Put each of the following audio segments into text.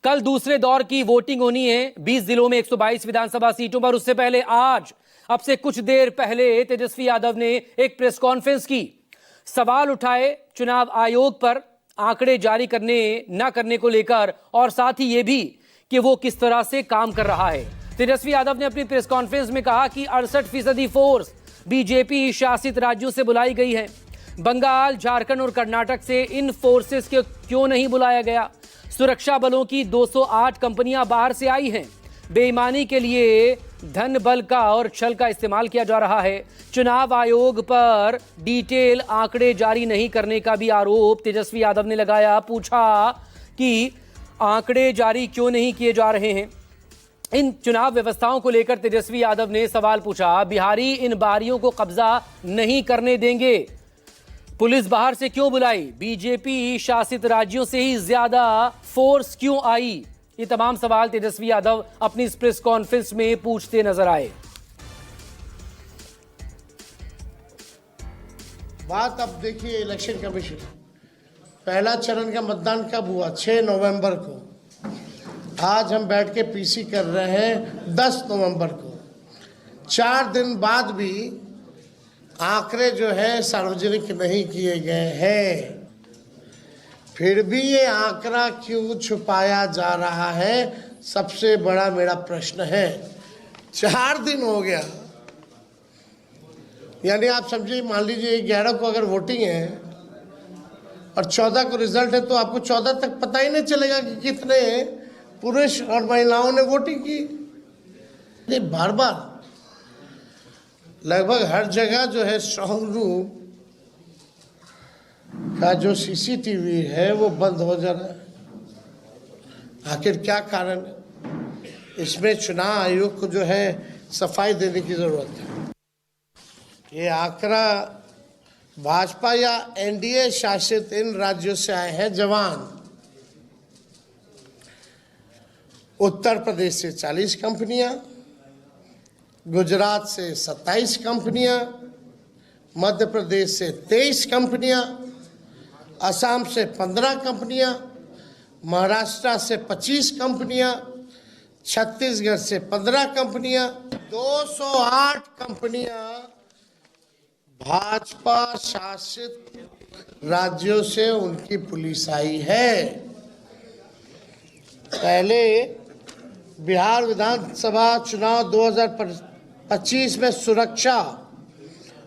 कल दूसरे दौर की वोटिंग होनी है 20 जिलों में 122 विधानसभा सीटों पर। उससे पहले आज अब से कुछ देर पहले तेजस्वी यादव ने एक प्रेस कॉन्फ्रेंस की, सवाल उठाए चुनाव आयोग पर आंकड़े जारी करने न करने को लेकर, और साथ ही यह भी कि वो किस तरह से काम कर रहा है। तेजस्वी यादव ने अपनी प्रेस कॉन्फ्रेंस में कहा कि 68% फोर्स बीजेपी शासित राज्यों से बुलाई गई है। बंगाल, झारखंड और कर्नाटक से इन फोर्सेस को क्यों नहीं बुलाया गया? सुरक्षा बलों की 208 कंपनियां बाहर से आई हैं। बेईमानी के लिए धन बल का और छल का इस्तेमाल किया जा रहा है। चुनाव आयोग पर डिटेल आंकड़े जारी नहीं करने का भी आरोप तेजस्वी यादव ने लगाया। पूछा कि आंकड़े जारी क्यों नहीं किए जा रहे हैं। इन चुनाव व्यवस्थाओं को लेकर तेजस्वी यादव ने सवाल पूछा। बिहारी इन बारियों को कब्जा नहीं करने देंगे। पुलिस बाहर से क्यों बुलाई? बीजेपी शासित राज्यों से ही ज्यादा फोर्स क्यों आई? ये तमाम सवाल तेजस्वी यादव अपनी इस प्रेस कॉन्फ्रेंस में पूछते नजर आए। बात अब देखिए, इलेक्शन कमीशन पहला चरण का मतदान कब हुआ? 6 नवंबर को। आज हम बैठ के पीसी कर रहे हैं 10 नवंबर को। 4 दिन बाद भी आंकड़े जो है सार्वजनिक नहीं किए गए हैं। फिर भी ये आंकड़ा क्यों छुपाया जा रहा है, सबसे बड़ा मेरा प्रश्न है। 4 दिन हो गया, यानी आप समझिए, मान लीजिए 11 को अगर वोटिंग है और 14 को रिजल्ट है, तो आपको 14 तक पता ही नहीं चलेगा कि कितने पुरुष और महिलाओं ने वोटिंग की। ये बार बार लगभग हर जगह जो है स्ट्रांग रूम का जो सीसीटीवी है वो बंद हो जा रहा है। आखिर क्या कारण है? इसमें चुनाव आयोग को जो है सफाई देने की जरूरत है। ये आंकड़ा भाजपा या एनडीए शासित इन राज्यों से आए हैं जवान। उत्तर प्रदेश से 40 कंपनियां, गुजरात से 27 कंपनियां, मध्य प्रदेश से 23 कंपनियां, असम से 15 कंपनियां, महाराष्ट्र से 25 कंपनियां, छत्तीसगढ़ से 15 कंपनियां, 208 कंपनियां भाजपा शासित राज्यों से उनकी पुलिस आई है। पहले बिहार विधानसभा चुनाव 2025 में सुरक्षा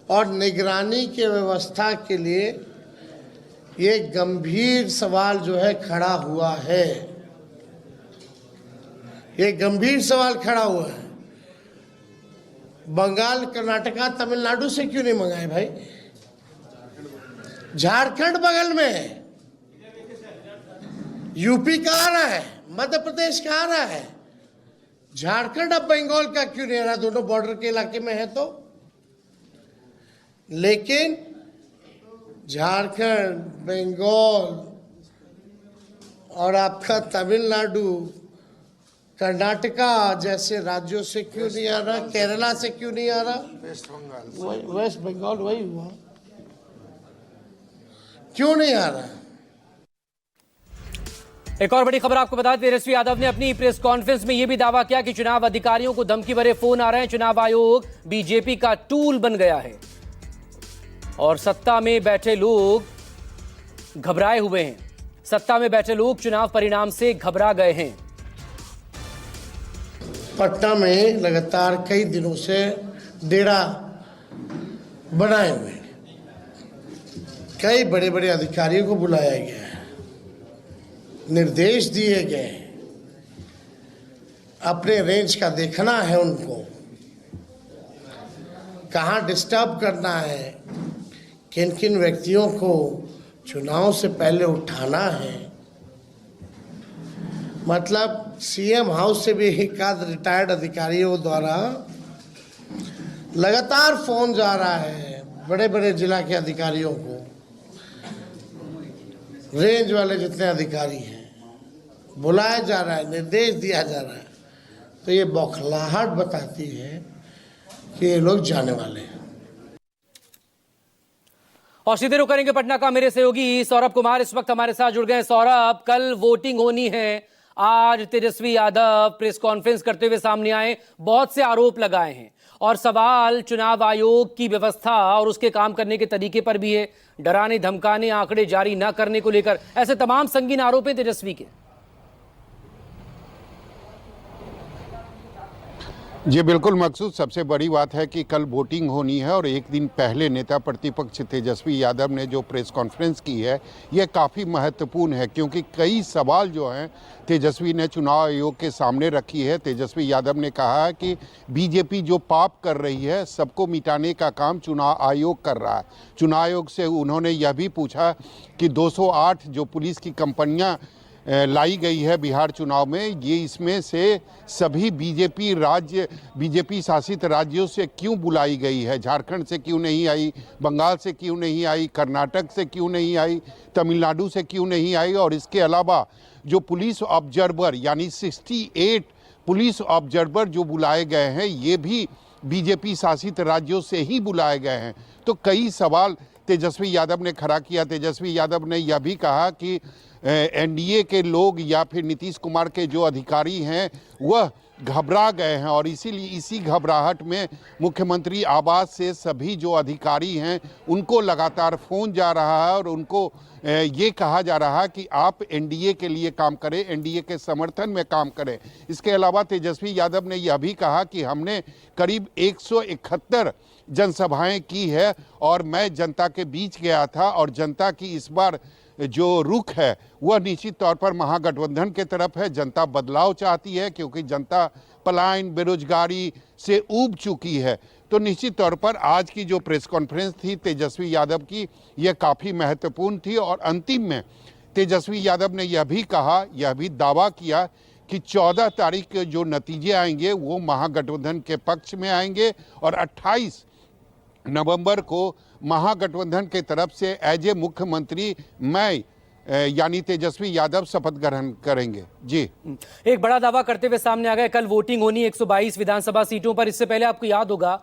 और निगरानी की व्यवस्था के लिए ये गंभीर सवाल जो है खड़ा हुआ है। ये गंभीर सवाल खड़ा हुआ है। बंगाल, कर्नाटका, तमिलनाडु से क्यों नहीं मंगाए भाई? झारखंड बगल में है, यूपी का आ रहा है, मध्य प्रदेश का आ रहा है, झारखंड अब बंगाल का क्यों नहीं आ रहा? दोनों बॉर्डर के इलाके में है तो। लेकिन झारखंड, बंगाल और आपका तमिलनाडु, कर्नाटका जैसे राज्यों से क्यों नहीं आ रहा? केरला से क्यों नहीं आ रहा? वेस्ट बंगाल वही हुआ, क्यों नहीं आ रहा? एक और बड़ी खबर आपको बता दें, तेजस्वी यादव ने अपनी प्रेस कॉन्फ्रेंस में यह भी दावा किया कि चुनाव अधिकारियों को धमकी भरे फोन आ रहे हैं। चुनाव आयोग बीजेपी का टूल बन गया है और सत्ता में बैठे लोग घबराए हुए हैं। सत्ता में बैठे लोग चुनाव परिणाम से घबरा गए हैं। पटना में लगातार कई दिनों से डेरा बनाए हुए हैं। कई बड़े बड़े अधिकारियों को बुलाया गया है, निर्देश दिए गए हैं। अपने रेंज का देखना है उनको, कहाँ डिस्टर्ब करना है, किन किन व्यक्तियों को चुनाव से पहले उठाना है। मतलब सीएम हाउस से भी एक आध रिटायर्ड अधिकारियों द्वारा लगातार फोन जा रहा है बड़े बड़े जिला के अधिकारियों को, रेंज वाले जितने अधिकारी हैं, बुलाया जा रहा है, निर्देश दिया जा रहा है। तो ये बौखलाहट बताती है कि ये लोग जाने वाले हैं। और सीधे रुक करेंगे पटना का मेरे सहयोगी सौरभ कुमार इस वक्त हमारे साथ जुड़ गए हैं। सौरभ, कल वोटिंग होनी है आज तेजस्वी यादव प्रेस कॉन्फ्रेंस करते हुए सामने आए, बहुत से आरोप लगाए हैं और सवाल चुनाव आयोग की व्यवस्था और उसके काम करने के तरीके पर भी है। डराने धमकाने, आंकड़े जारी न करने को लेकर ऐसे तमाम संगीन आरोप हैं तेजस्वी के। जी बिल्कुल मकसूद, सबसे बड़ी बात है कि कल वोटिंग होनी है और एक दिन पहले नेता प्रतिपक्ष तेजस्वी यादव ने जो प्रेस कॉन्फ्रेंस की है ये काफ़ी महत्वपूर्ण है, क्योंकि कई सवाल जो हैं तेजस्वी ने चुनाव आयोग के सामने रखी है। तेजस्वी यादव ने कहा है कि बीजेपी जो पाप कर रही है सबको मिटाने का काम चुनाव आयोग कर रहा है। चुनाव आयोग से उन्होंने यह भी पूछा कि 208 जो पुलिस की कंपनियाँ लाई गई है बिहार चुनाव में, ये इसमें से सभी बीजेपी शासित राज्यों से क्यों बुलाई गई है? झारखंड से क्यों नहीं आई, बंगाल से क्यों नहीं आई, कर्नाटक से क्यों नहीं आई, तमिलनाडु से क्यों नहीं आई? और इसके अलावा जो पुलिस ऑब्जर्वर यानी 68 पुलिस ऑब्जर्वर जो बुलाए गए हैं ये भी बीजेपी शासित राज्यों से ही बुलाए गए हैं। तो कई सवाल तेजस्वी यादव ने खड़ा किया। तेजस्वी यादव ने यह भी कहा कि एनडीए के लोग या फिर नीतीश कुमार के जो अधिकारी हैं वह घबरा गए हैं और इसीलिए इसी घबराहट में मुख्यमंत्री आवास से सभी जो अधिकारी हैं उनको लगातार फ़ोन जा रहा है और उनको ये कहा जा रहा है कि आप एनडीए के लिए काम करें, एनडीए के समर्थन में काम करें। इसके अलावा तेजस्वी यादव ने यह भी कहा कि हमने करीब 171 जनसभाएं की है और मैं जनता के बीच गया था और जनता की इस बार जो रुख है वह निश्चित तौर पर महागठबंधन के तरफ है। जनता बदलाव चाहती है क्योंकि जनता पलायन, बेरोजगारी से ऊब चुकी है। तो निश्चित तौर पर आज की जो प्रेस कॉन्फ्रेंस थी तेजस्वी यादव की, यह काफ़ी महत्वपूर्ण थी और अंतिम में तेजस्वी यादव ने यह भी कहा, यह भी दावा किया कि 14 तारीख के जो नतीजे आएंगे वो महागठबंधन के पक्ष में आएंगे और 28 नवंबर को महागठबंधन के तरफ से एज ए मुख्यमंत्री मैं यानी तेजस्वी यादव शपथ ग्रहण करेंगे। जी, एक बड़ा दावा करते हुए सामने आ गया, कल वोटिंग होनी 122 विधानसभा सीटों पर। इससे पहले आपको याद होगा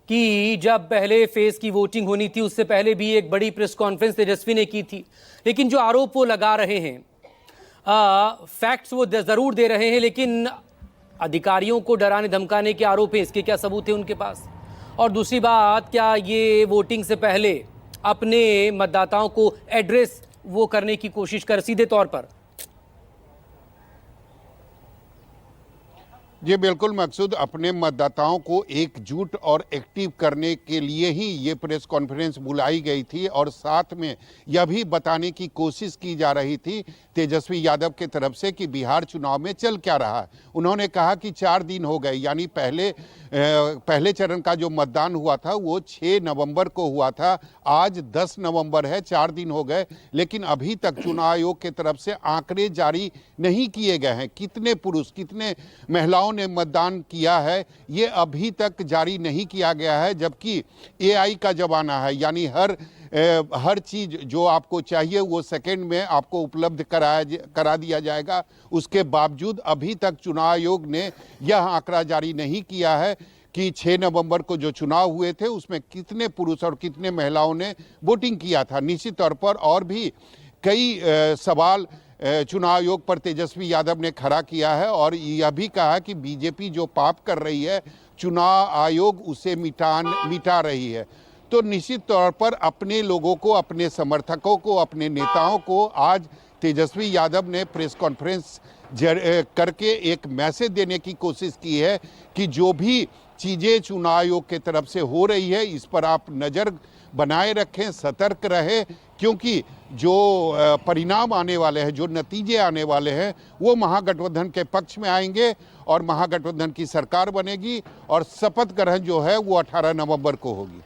कि जब पहले फेज की वोटिंग होनी थी उससे पहले भी एक बड़ी प्रेस कॉन्फ्रेंस तेजस्वी ने की थी। लेकिन जो आरोप वो लगा रहे हैं, फैक्ट्स वो जरूर दे रहे हैं, लेकिन अधिकारियों को डराने धमकाने के आरोप है, इसके क्या सबूत है उनके पास? और दूसरी बात, क्या ये वोटिंग से पहले अपने मतदाताओं को एड्रेस वो करने की कोशिश कर सीधे तौर पर? जी बिल्कुल मकसूद, अपने मतदाताओं को एकजुट और एक्टिव करने के लिए ही ये प्रेस कॉन्फ्रेंस बुलाई गई थी और साथ में यह भी बताने की कोशिश की जा रही थी तेजस्वी यादव के तरफ से कि बिहार चुनाव में चल क्या रहा है। उन्होंने कहा कि 4 दिन हो गए, यानी पहले चरण का जो मतदान हुआ था वो 6 नवंबर को हुआ था, आज 10 नवंबर है, 4 दिन हो गए, लेकिन अभी तक चुनाव आयोग की तरफ से आंकड़े जारी नहीं किए गए हैं। कितने पुरुष कितने महिलाओं ने मतदान किया है ये अभी तक जारी नहीं किया गया है, जबकि एआई का जमाना है, यानी हर चीज़ जो आपको चाहिए वो सेकंड में आपको उपलब्ध करा दिया जाएगा। उसके बावजूद अभी तक चुनाव आयोग ने यह आंकड़ा जारी नहीं किया है कि 6 नवंबर को जो चुनाव हुए थे उसमें कितने पुरुष और कितने महिलाओं ने वोटिंग किया था। निश्चित तौर पर और भी कई सवाल चुनाव आयोग पर तेजस्वी यादव ने खड़ा किया है और यह भी कहा कि बीजेपी जो पाप कर रही है चुनाव आयोग उसे मिटा रही है। तो निश्चित तौर पर अपने लोगों को, अपने समर्थकों को, अपने नेताओं को आज तेजस्वी यादव ने प्रेस कॉन्फ्रेंस करके एक मैसेज देने की कोशिश की है कि जो भी चीज़ें चुनाव आयोग के तरफ से हो रही है इस पर आप नज़र बनाए रखें, सतर्क रहें, क्योंकि जो परिणाम आने वाले हैं, जो नतीजे आने वाले हैं वो महागठबंधन के पक्ष में आएंगे और महागठबंधन की सरकार बनेगी और शपथ ग्रहण जो है वो 18 नवंबर को होगी।